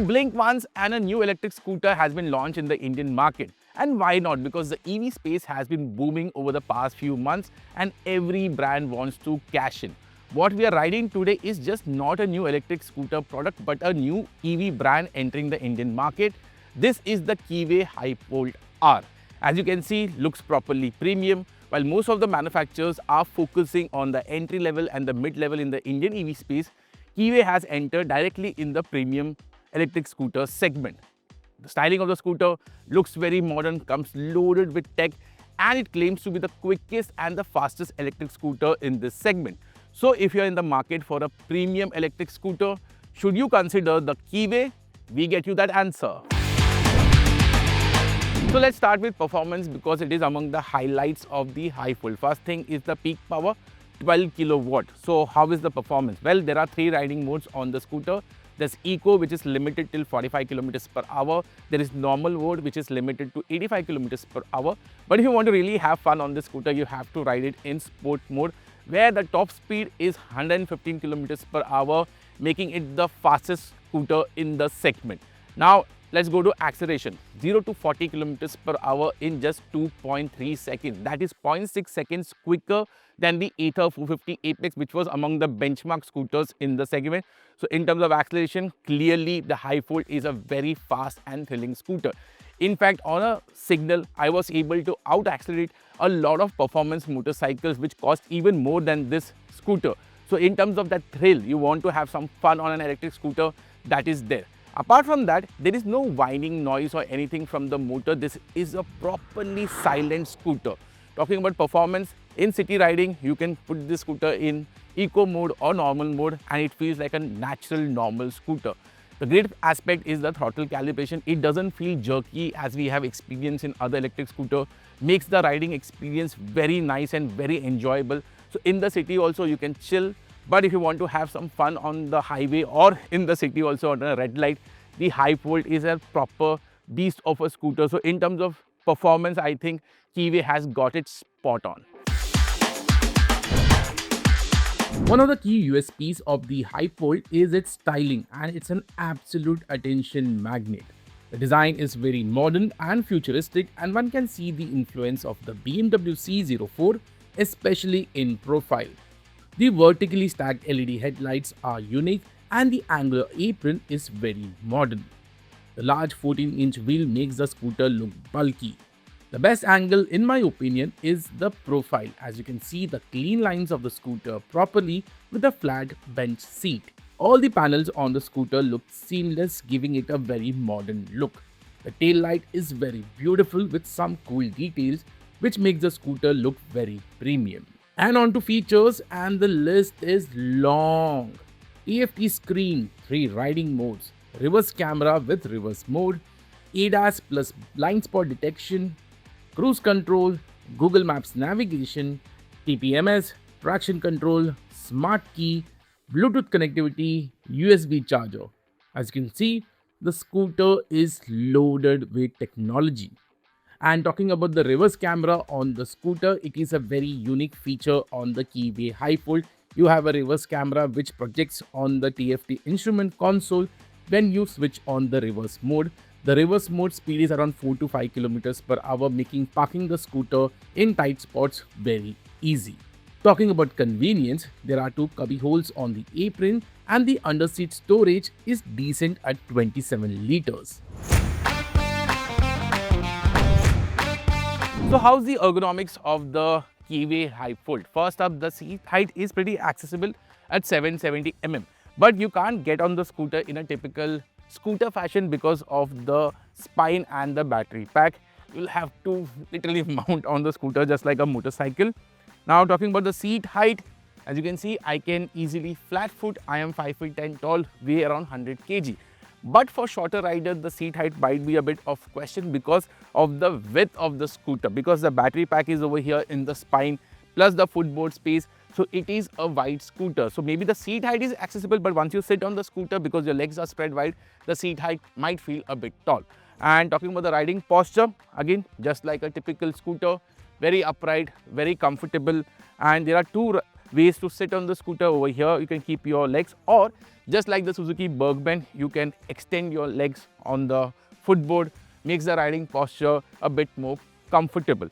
blink once and a new electric scooter has been launched in the Indian market. And why not? Because the EV space has been booming over the past few months and every brand wants to cash in. What we are riding today is just not a new electric scooter product but a new EV brand entering the Indian market. This is the Keeway Hypevolt-R. As you can see, looks properly premium. While most of the manufacturers are focusing on the entry level and the mid level in the Indian EV space, Keeway has entered directly in the premium electric scooter segment. The styling of the scooter looks very modern, comes loaded with tech, and it claims to be the quickest and the fastest electric scooter in this segment. So if you're in the market for a premium electric scooter, should you consider the Keeway? We get you that answer. So let's start with performance because it is among the highlights of the Hypevolt. First thing is the peak power, 12 kilowatt. So how is the performance? Well, there are 3 riding modes on the scooter. There's Eco, which is limited till 45 kilometers per hour. There is normal mode, which is limited to 85 kilometers per hour. But if you want to really have fun on this scooter, you have to ride it in sport mode, where the top speed is 115 kilometers per hour, making it the fastest scooter in the segment. Now, let's go to acceleration. 0 to 40 kilometers per hour in just 2.3 seconds. That is 0.6 seconds quicker than the Ather 450 Apex, which was among the benchmark scooters in the segment. So in terms of acceleration, clearly the Hypevolt is a very fast and thrilling scooter. In fact, on a signal, I was able to out-accelerate a lot of performance motorcycles which cost even more than this scooter. So in terms of that thrill, you want to have some fun on an electric scooter, that is there. Apart from that, there is no whining noise or anything from the motor. This is a properly silent scooter. Talking about performance, in city riding, you can put this scooter in eco mode or normal mode and it feels like a natural normal scooter. The great aspect is the throttle calibration. It doesn't feel jerky as we have experienced in other electric scooter. Makes the riding experience very nice and very enjoyable. So in the city also you can chill. But if you want to have some fun on the highway or in the city also on a red light, the Hypevolt is a proper beast of a scooter. So in terms of performance, I think Keeway has got it spot on. One of the key USPs of the Hypevolt is its styling, and it's an absolute attention magnet. The design is very modern and futuristic, and one can see the influence of the BMW C04, especially in profile. The vertically stacked LED headlights are unique and the angular apron is very modern. The large 14-inch wheel makes the scooter look bulky. The best angle, in my opinion, is the profile, as you can see the clean lines of the scooter properly with a flat bench seat. All the panels on the scooter look seamless, giving it a very modern look. The tail light is very beautiful with some cool details which makes the scooter look very premium. And on to features, and the list is long. TFT screen, 3 riding modes, reverse camera with reverse mode, ADAS plus blind spot detection, cruise control, Google Maps navigation, TPMS, traction control, smart key, Bluetooth connectivity, USB charger. As you can see, the scooter is loaded with technology. And talking about the reverse camera on the scooter, it is a very unique feature on the Keeway Hypevolt. You have a reverse camera which projects on the TFT instrument console when you switch on the reverse mode. The reverse mode speed is around 4 to 5 kilometers per hour, making parking the scooter in tight spots very easy. Talking about convenience, there are 2 cubby holes on the apron and the underseat storage is decent at 27 liters. So how's the ergonomics of the Keeway Hypevolt? First up, the seat height is pretty accessible at 770 mm. But you can't get on the scooter in a typical scooter fashion because of the spine and the battery pack. You'll have to literally mount on the scooter just like a motorcycle. Now talking about the seat height, as you can see, I can easily flat foot. I am 5'10" tall, weigh around 100 kg. But for shorter riders, the seat height might be a bit of question because of the width of the scooter, because the battery pack is over here in the spine plus the footboard space. So it is a wide scooter. So maybe the seat height is accessible, but once you sit on the scooter, because your legs are spread wide, the seat height might feel a bit tall. And talking about the riding posture, again, just like a typical scooter, very upright, very comfortable. And there are 2 ways to sit on the scooter. Over here you can keep your legs, or just like the Suzuki Bergman, you can extend your legs on the footboard, makes the riding posture a bit more comfortable.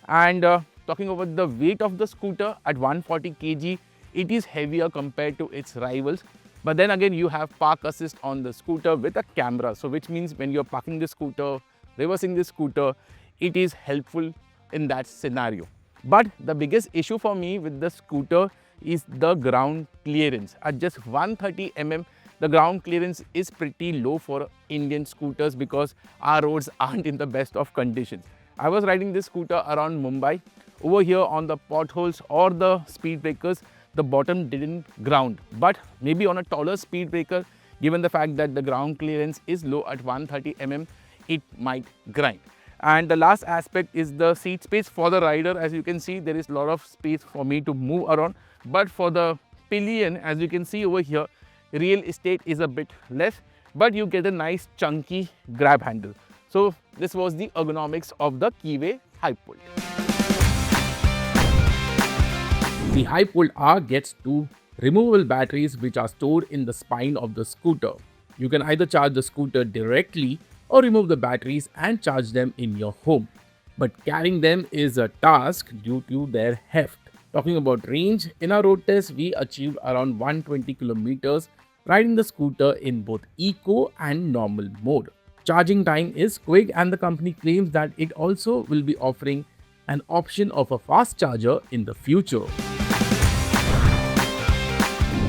And talking about the weight of the scooter, at 140 kg, it is heavier compared to its rivals. But then again, you have park assist on the scooter with a camera. So which means when you're parking the scooter, reversing the scooter, it is helpful in that scenario. But the biggest issue for me with the scooter is the ground clearance. At just 130 mm, the ground clearance is pretty low for Indian scooters because our roads aren't in the best of conditions. I was riding this scooter around Mumbai. Over here on the potholes or the speed breakers, the bottom didn't ground. But maybe on a taller speed breaker, given the fact that the ground clearance is low at 130 mm, it might grind. And the last aspect is the seat space for the rider. As you can see, there is a lot of space for me to move around. But for the pillion, as you can see over here, real estate is a bit less, but you get a nice chunky grab handle. So this was the ergonomics of the Keeway Hypevolt. The Hypevolt-R gets two removable batteries which are stored in the spine of the scooter. You can either charge the scooter directly or remove the batteries and charge them in your home. But carrying them is a task due to their heft. Talking about range, in our road test, we achieved around 120 kilometers riding the scooter in both eco and normal mode. Charging time is quick, and the company claims that it also will be offering an option of a fast charger in the future.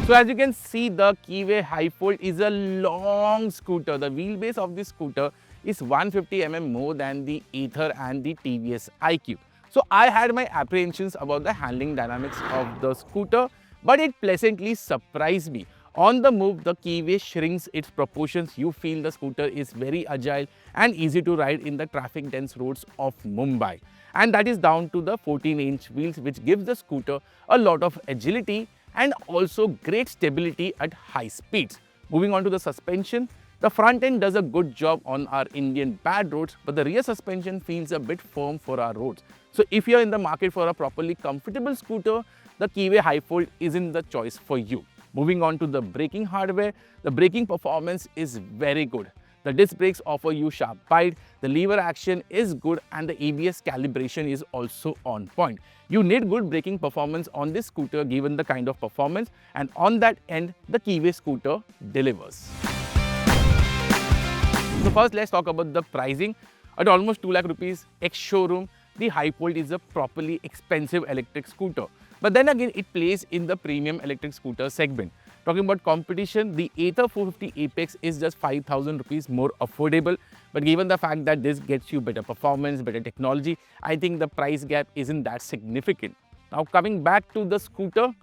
So as you can see, the Keeway Hypevolt is a long scooter. The wheelbase of this scooter is 150 mm more than the Ather and the TVS iQube. So I had my apprehensions about the handling dynamics of the scooter, but it pleasantly surprised me. On the move, the Keeway shrinks its proportions. You feel the scooter is very agile and easy to ride in the traffic dense roads of Mumbai. And that is down to the 14-inch wheels, which gives the scooter a lot of agility and also great stability at high speeds. Moving on to the suspension, the front end does a good job on our Indian bad roads, but the rear suspension feels a bit firm for our roads. So if you're in the market for a properly comfortable scooter, the Keeway Hypevolt isn't the choice for you. Moving on to the braking hardware, the braking performance is very good. The disc brakes offer you sharp bite, the lever action is good, and the ABS calibration is also on point. You need good braking performance on this scooter given the kind of performance, and on that end, the Keeway scooter delivers. So first let's talk about the pricing. At almost 2 lakh rupees ex-showroom, the Hypevolt is a properly expensive electric scooter. But then again, it plays in the premium electric scooter segment. Talking about competition, the Ather 450 Apex is just 5,000 rupees more affordable. But given the fact that this gets you better performance, better technology, I think the price gap isn't that significant. Now coming back to the scooter,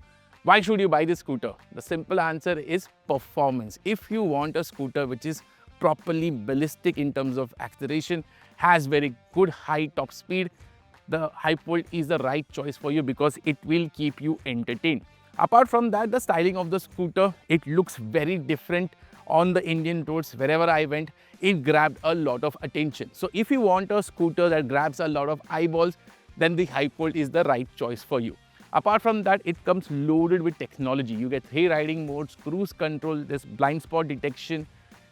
why should you buy this scooter? The simple answer is performance. If you want a scooter which is properly ballistic in terms of acceleration, has very good high top speed, the Hypevolt is the right choice for you because it will keep you entertained. Apart from that, the styling of the scooter, it looks very different on the Indian roads. Wherever I went, it grabbed a lot of attention. So if you want a scooter that grabs a lot of eyeballs, then the Hypevolt is the right choice for you. Apart from that, it comes loaded with technology. You get 3 riding modes, cruise control, there's blind spot detection,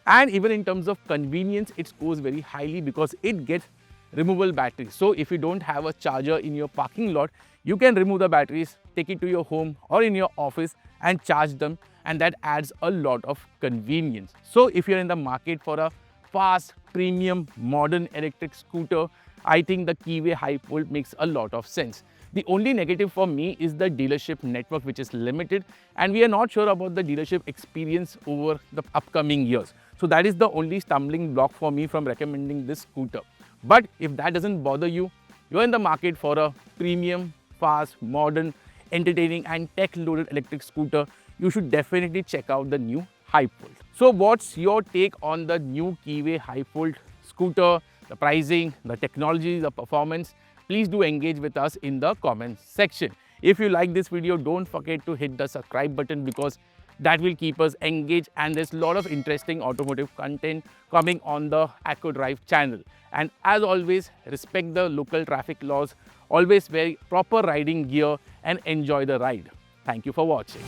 and even in terms of convenience, it scores very highly because it gets removable batteries. So if you don't have a charger in your parking lot, you can remove the batteries, take it to your home or in your office and charge them, and that adds a lot of convenience. So if you're in the market for a fast, premium, modern electric scooter, I think the Keeway Hypevolt makes a lot of sense. The only negative for me is the dealership network, which is limited, and we are not sure about the dealership experience over the upcoming years. So that is the only stumbling block for me from recommending this scooter. But if that doesn't bother you, you're in the market for a premium, fast, modern, entertaining and tech-loaded electric scooter, you should definitely check out the new Hypevolt. So what's your take on the new Keeway Hypevolt scooter, the pricing, the technology, the performance? Please do engage with us in the comments section. If you like this video, don't forget to hit the subscribe button because that will keep us engaged, and there's a lot of interesting automotive content coming on the Acko Drive channel. And as always, respect the local traffic laws, always wear proper riding gear and enjoy the ride. Thank you for watching.